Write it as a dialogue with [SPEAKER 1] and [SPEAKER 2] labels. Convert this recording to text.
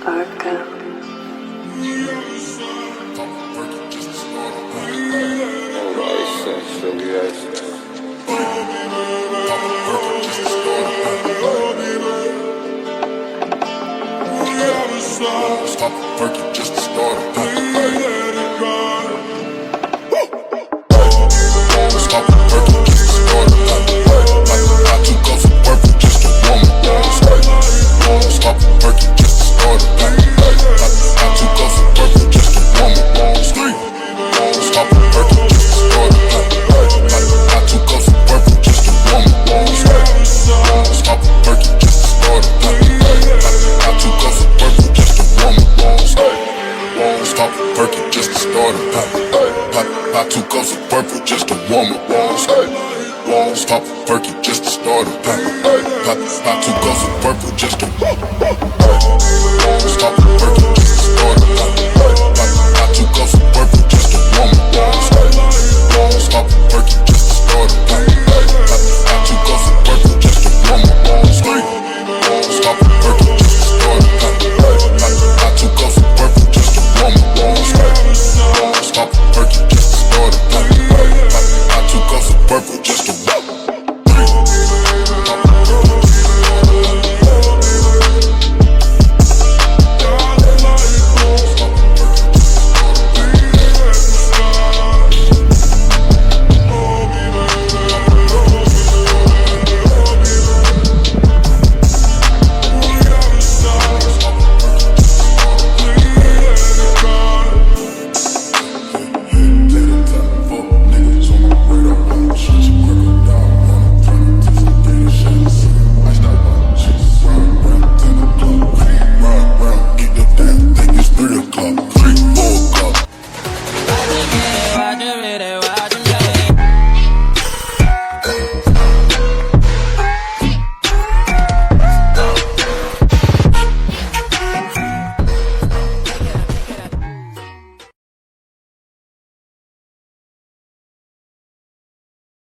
[SPEAKER 1] Stop working just to start it. Stop working just to start it. I took off some purple just to warm up. Stop working just to start it. I took off some purple just to warm up. Stop working just to start it. I took off some purple just to warm up. Stop working just to start it. I took off some purple just to warm up. Stop working just to start it. I took off some purple just to warm up. Stop working just to start it. I took off some purple just to stop working just to start it. I took off some purple just to warm up. Stop working just to start it.